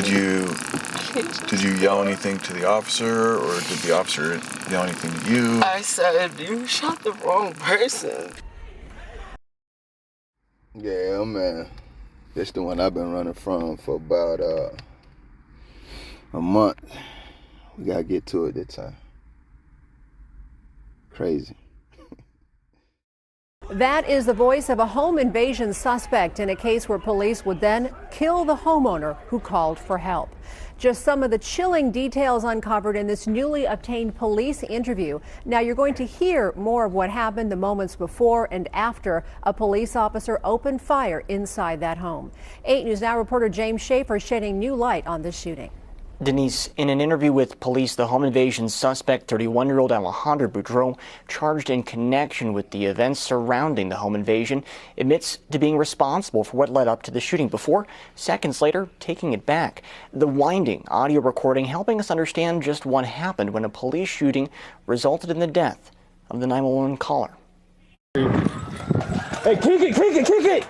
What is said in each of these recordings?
Did you yell anything to the officer, or did the officer yell anything to you? I said, you shot the wrong person. Yeah, man. This the one I've been running from for about a month. We gotta get to it this time. Crazy. That is the voice of a home invasion suspect in a case where police would then kill the homeowner who called for help. Just some of the chilling details uncovered in this newly obtained police interview. Now you're going to hear more of what happened the moments before and after a police officer opened fire inside that home. 8 News Now reporter James Schaefer shedding new light on this shooting. Denise, in an interview with police, the home invasion suspect, 31-year-old Alejandro Boudreau, charged in connection with the events surrounding the home invasion, admits to being responsible for what led up to the shooting before, seconds later, taking it back. The winding audio recording helping us understand just what happened when a police shooting resulted in the death of the 911 caller. Hey, kick it!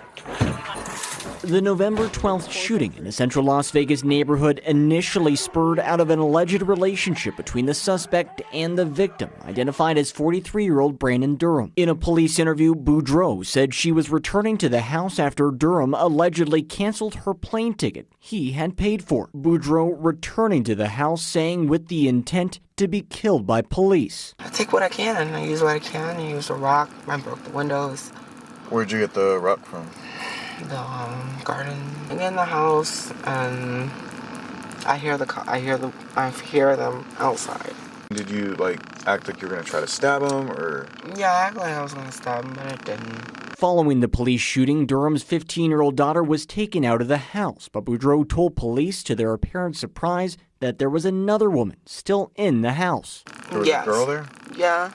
The November 12th shooting in a central Las Vegas neighborhood initially spurred out of an alleged relationship between the suspect and the victim, identified as 43-year-old Brandon Durham. In a police interview, Boudreau said she was returning to the house after Durham allegedly canceled her plane ticket he had paid for. Boudreau returning to the house, saying with the intent to be killed by police. I take what I can. I use what I can. I use a rock. I broke the windows. Where'd you get the rock from? The garden. I get in the house and I hear them outside. Did you act like you were gonna try to stab him, or? Yeah, I act like I was gonna stab him, but I didn't. Following the police shooting, Durham's 15-year-old daughter was taken out of the house, but Boudreau told police, to their apparent surprise, that there was another woman still in the house. There was a girl there? Yeah.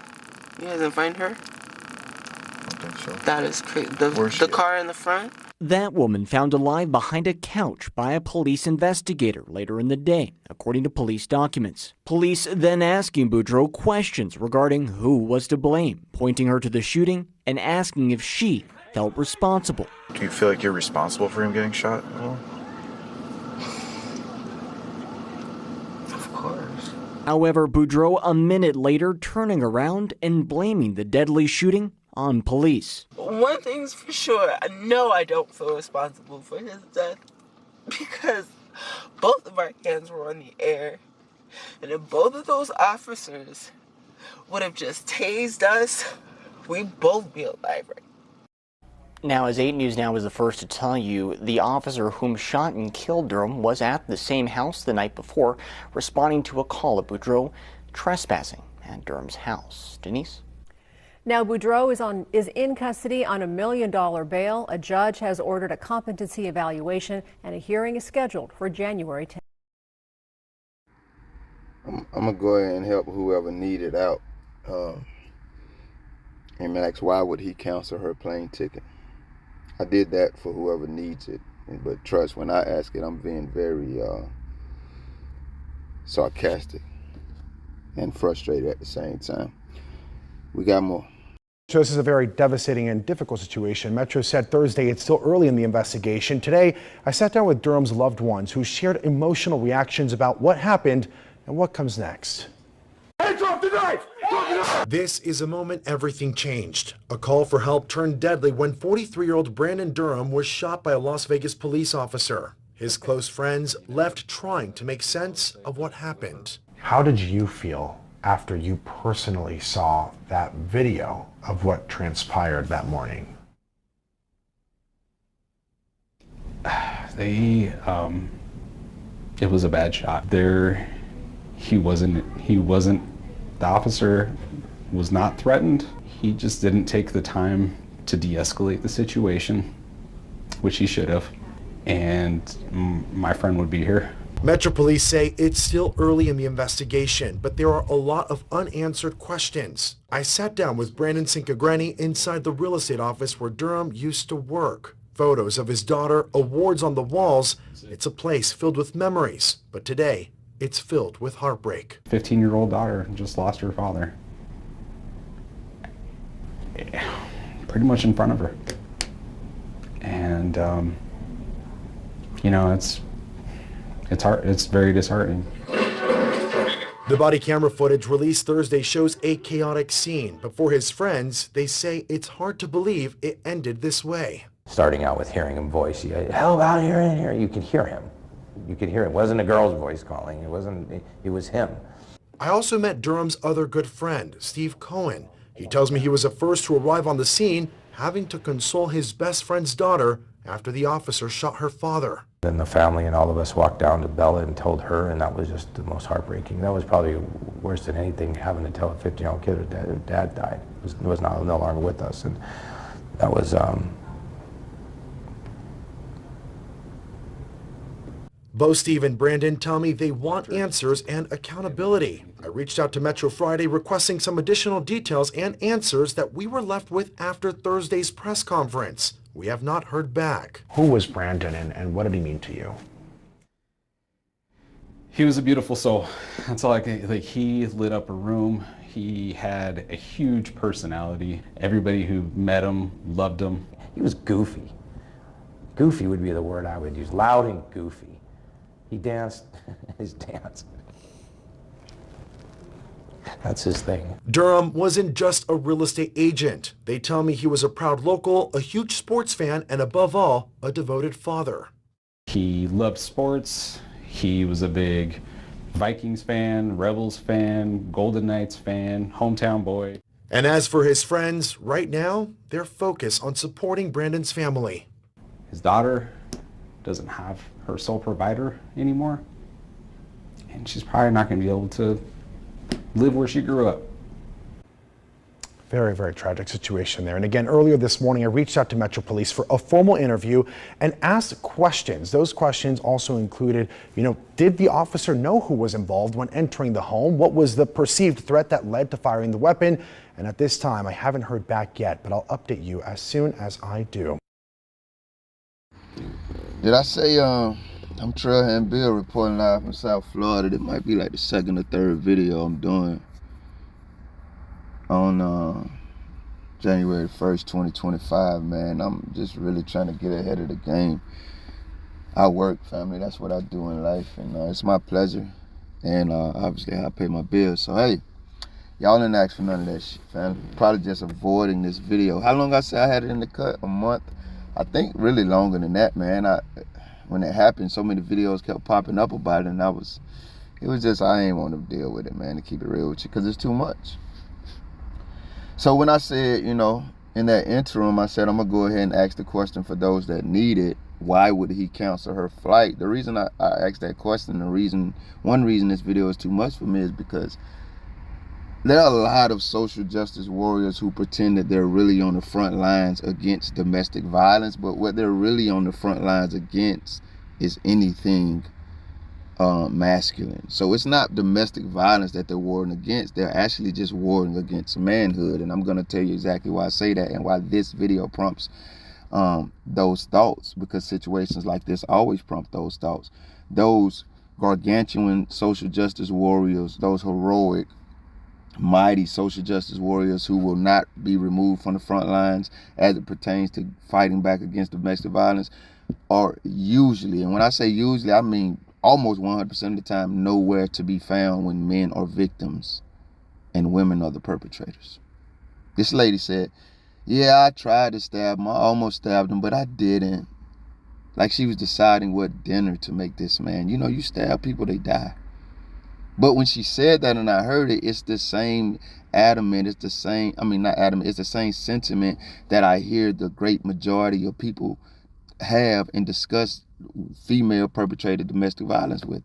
You guys didn't find her? I don't think so. That is crazy. The car in the front? That woman found alive behind a couch by a police investigator later in the day, according to police documents. Police then asking Boudreau questions regarding who was to blame, pointing her to the shooting and asking if she felt responsible. Do you feel like you're responsible for him getting shot at all? Of course. However, Boudreau a minute later turning around and blaming the deadly shooting on police. One thing's for sure, I know I don't feel responsible for his death because both of our hands were on the air, and if both of those officers would have just tased us, we'd both be alive right now. As 8 News Now was the first to tell you, the officer whom shot and killed Durham was at the same house the night before, responding to a call of Boudreau trespassing at Durham's house. Denise? Now, Boudreau is in custody on $1 million bail. A judge has ordered a competency evaluation, and a hearing is scheduled for January 10th. I'm going to go ahead and help whoever needed out. And ask, why would he cancel her plane ticket? I did that for whoever needs it. But trust, when I ask it, I'm being very sarcastic and frustrated at the same time. We got more. So this is a very devastating and difficult situation. Metro said Thursday it's still early in the investigation. Today, I sat down with Durham's loved ones who shared emotional reactions about what happened and what comes next. Hey, drop the knife! Drop the knife! This is a moment everything changed. A call for help turned deadly when 43-year-old Brandon Durham was shot by a Las Vegas police officer. His close friends left trying to make sense of what happened. How did you feel after you personally saw that video of what transpired that morning? It was a bad shot. The officer was not threatened. He just didn't take the time to de-escalate the situation, which he should have, and my friend would be here. Metro Police say it's still early in the investigation, but there are a lot of unanswered questions. I sat down with Brandon Cincagreni inside the real estate office where Durham used to work. Photos of his daughter, awards on the walls. It's a place filled with memories, but today it's filled with heartbreak. 15-year-old daughter just lost her father. Pretty much in front of her. And, It's very disheartening. The body camera footage released Thursday shows a chaotic scene, but for his friends, they say it's hard to believe it ended this way. Starting out with hearing him voice, help out here, in here, you could hear him. You could hear it. It wasn't a girl's voice calling, it was him. I also met Durham's other good friend, Steve Cohen. He tells me he was the first to arrive on the scene, having to console his best friend's daughter after the officer shot her father. Then the family and all of us walked down to Bella and told her, and that was just the most heartbreaking. That was probably worse than anything, having to tell a 15-year-old kid her dad died. Was no longer with us, and that was. Both Steve and Brandon tell me they want answers and accountability. I reached out to Metro Friday requesting some additional details and answers that we were left with after Thursday's press conference. We have not heard back. Who was Brandon and what did he mean to you? He was a beautiful soul. That's all I can, he lit up a room. He had a huge personality. Everybody who met him loved him. He was goofy. Goofy would be the word I would use, loud and goofy. He danced his dance. That's his thing. Durham wasn't just a real estate agent. They tell me he was a proud local, a huge sports fan, and above all, a devoted father. He loved sports. He was a big Vikings fan, Rebels fan, Golden Knights fan, hometown boy. And as for his friends, right now, they're focused on supporting Brandon's family. His daughter doesn't have her sole provider anymore, and she's probably not going to be able to live where she grew up. Very, very tragic situation there. And again, earlier this morning, I reached out to Metro Police for a formal interview and asked questions. Those questions also included, did the officer know who was involved when entering the home? What was the perceived threat that led to firing the weapon? And at this time, I haven't heard back yet, but I'll update you as soon as I do. Did I say I'm Trailhand Bill reporting live from South Florida? It might be like the second or third video I'm doing on January 1st, 2025, man. I'm just really trying to get ahead of the game. I work, family. That's what I do in life, and it's my pleasure. And obviously I pay my bills. So hey, y'all didn't ask for none of that shit, family. Probably just avoiding this video. How long I say I had it in the cut? A month? I think really longer than that, man. When it happened, so many videos kept popping up about it, and it was just, I ain't want to deal with it, man, to keep it real with you, because it's too much. So when I said, in that interim, I said, I'm going to go ahead and ask the question for those that need it. Why would he cancel her flight? The reason I asked that question, one reason this video is too much for me is because there are a lot of social justice warriors who pretend that they're really on the front lines against domestic violence, but what they're really on the front lines against is anything masculine. So it's not domestic violence that they're warring against. They're actually just warring against manhood. And I'm going to tell you exactly why I say that and why this video prompts those thoughts, because situations like this always prompt those thoughts. Those gargantuan social justice warriors, those heroic, mighty social justice warriors who will not be removed from the front lines as it pertains to fighting back against domestic violence are usually, and when I say usually, I mean almost 100% of the time, nowhere to be found when men are victims and women are the perpetrators. This lady said, yeah, I tried to stab him. I almost stabbed him, but I didn't. Like she was deciding what dinner to make this man. You stab people, they die. But when she said that and I heard it, it's the same adamant, it's the same, not adamant, it's the same sentiment that I hear the great majority of people have and discuss female perpetrated domestic violence with.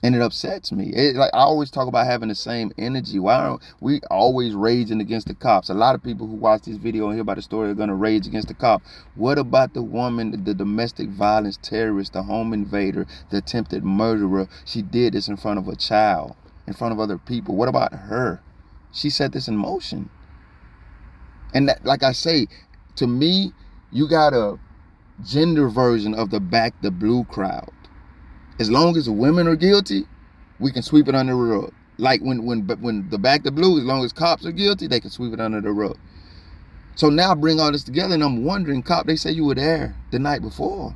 And it upsets me. I always talk about having the same energy. Why aren't we always raging against the cops? A lot of people who watch this video and hear about the story are going to rage against the cop. What about the woman, the domestic violence terrorist, the home invader, the attempted murderer? She did this in front of a child, in front of other people. What about her? She set this in motion. And that, like I say, to me, you got a gender version of the Back the Blue crowd. As long as women are guilty, we can sweep it under the rug. Like when the Back the Blue, as long as cops are guilty, they can sweep it under the rug. So now bring all this together, and I'm wondering, cop, they say you were there the night before.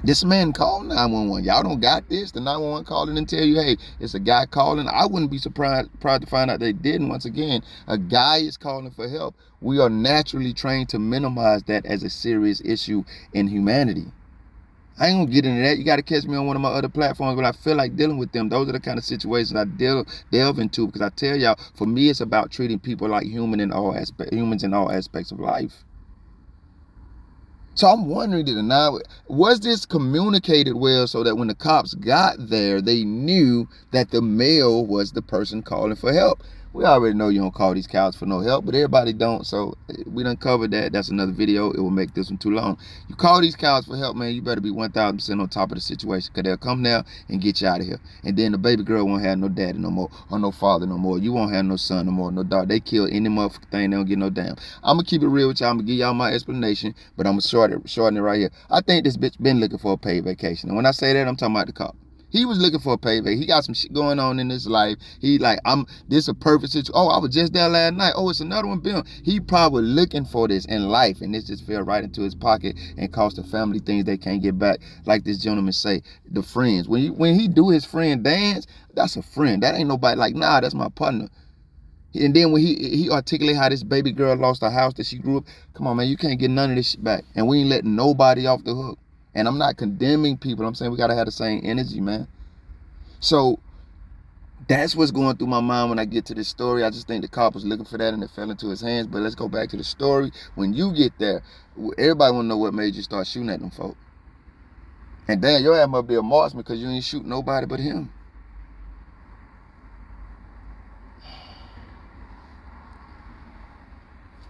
This man called 911. Y'all don't got this. The 911 calling and tell you, hey, it's a guy calling. I wouldn't be surprised to find out they didn't. Once again, a guy is calling for help. We are naturally trained to minimize that as a serious issue in humanity. I ain't gonna get into that. You gotta catch me on one of my other platforms when I feel like dealing with them. Those are the kind of situations I delve into, because I tell y'all, for me, it's about treating people like humans in all aspects of life. So I'm wondering, was this communicated well so that when the cops got there, they knew that the male was the person calling for help? We already know you don't call these cows for no help, but everybody don't, so we done covered that. That's another video. It will make this one too long. You call these cows for help, man, you better be 1,000% on top of the situation, because they'll come now and get you out of here. And then the baby girl won't have no daddy no more, or no father no more. You won't have no son no more, no daughter. They kill any motherfucking thing. They don't get no damn. I'm going to keep it real with y'all. I'm going to give y'all my explanation, but I'm going to shorten it right here. I think this bitch been looking for a paid vacation. And when I say that, I'm talking about the cop. He was looking for a payback. He got some shit going on in his life. He like, this a perfect situation. Oh, I was just there last night. Oh, it's another one, Bill. He probably looking for this in life, and this just fell right into his pocket and cost the family things they can't get back. Like this gentleman say, the friends. When he do his friend dance, that's a friend. That ain't nobody like, nah, that's my partner. And then when he articulate how this baby girl lost her house that she grew up, come on, man, you can't get none of this shit back. And we ain't letting nobody off the hook. And I'm not condemning people. I'm saying we got to have the same energy, man. So that's what's going through my mind when I get to this story. I just think the cop was looking for that and it fell into his hands. But let's go back to the story. When you get there, everybody want to know what made you start shooting at them folk. And damn, your ass must be a marksman because you ain't shoot nobody but him.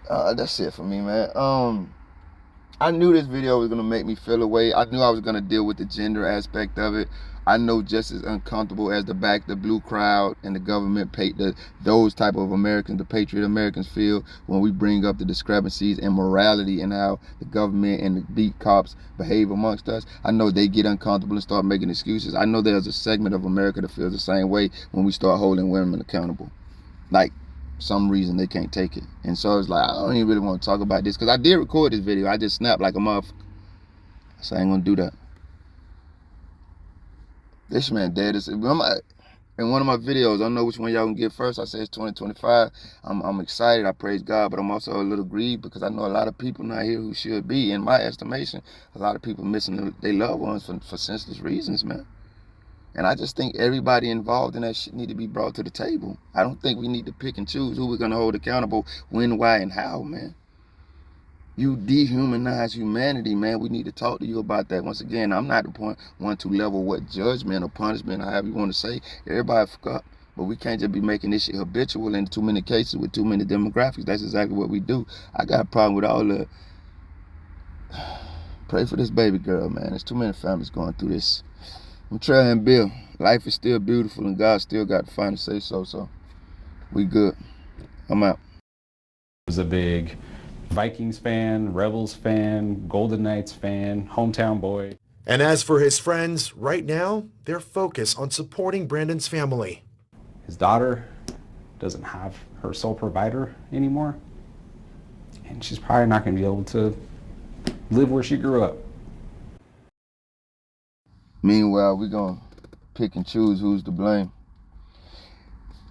That's it for me, man. I knew this video was gonna make me feel away. I knew I was gonna deal with the gender aspect of it. I know just as uncomfortable as the blue crowd and the government those type of Americans, the patriot Americans, feel when we bring up the discrepancies in morality and how the government and the beat cops behave amongst us. I know they get uncomfortable and start making excuses. I know there's a segment of America that feels the same way when we start holding women accountable. Like, some reason they can't take it. And so it's like, I don't even really want to talk about this, because I did record this video. I just snapped like a motherfucker. So I ain't gonna do that. This man dead. In one of my videos, I don't know which one y'all gonna get first. I said it's 2025. I'm excited. I praise God, but I'm also a little grieved because I know a lot of people not here who should be. In my estimation, a lot of people missing their loved ones for senseless reasons, man. And I just think everybody involved in that shit need to be brought to the table. I don't think we need to pick and choose who we're gonna hold accountable, when, why, and how, man. You dehumanize humanity, man. We need to talk to you about that. Once again, I'm not the one to level what judgment or punishment or however you want to say. Everybody fuck up. But we can't just be making this shit habitual in too many cases with too many demographics. That's exactly what we do. I got a problem with all the... Pray for this baby girl, man. There's too many families going through this. I'm trying, Bill. Life is still beautiful and God still got the final say so. So we good. I'm out. Was a big Vikings fan, Rebels fan, Golden Knights fan, hometown boy. And as for his friends, right now, they're focused on supporting Brandon's family. His daughter doesn't have her sole provider anymore. And she's probably not going to be able to live where she grew up. Meanwhile, we're going to pick and choose who's to blame.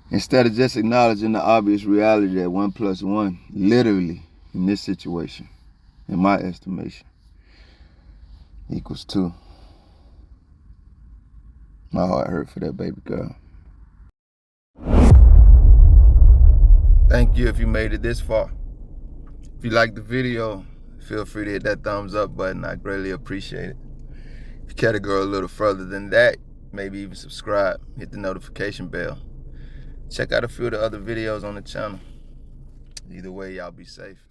Instead of just acknowledging the obvious reality that 1 + 1, literally, in this situation, in my estimation, equals 2. My heart hurt for that baby girl. Thank you if you made it this far. If you liked the video, feel free to hit that thumbs up button. I greatly appreciate it. If you care to go a little further than that, maybe even subscribe, hit the notification bell. Check out a few of the other videos on the channel. Either way, y'all be safe.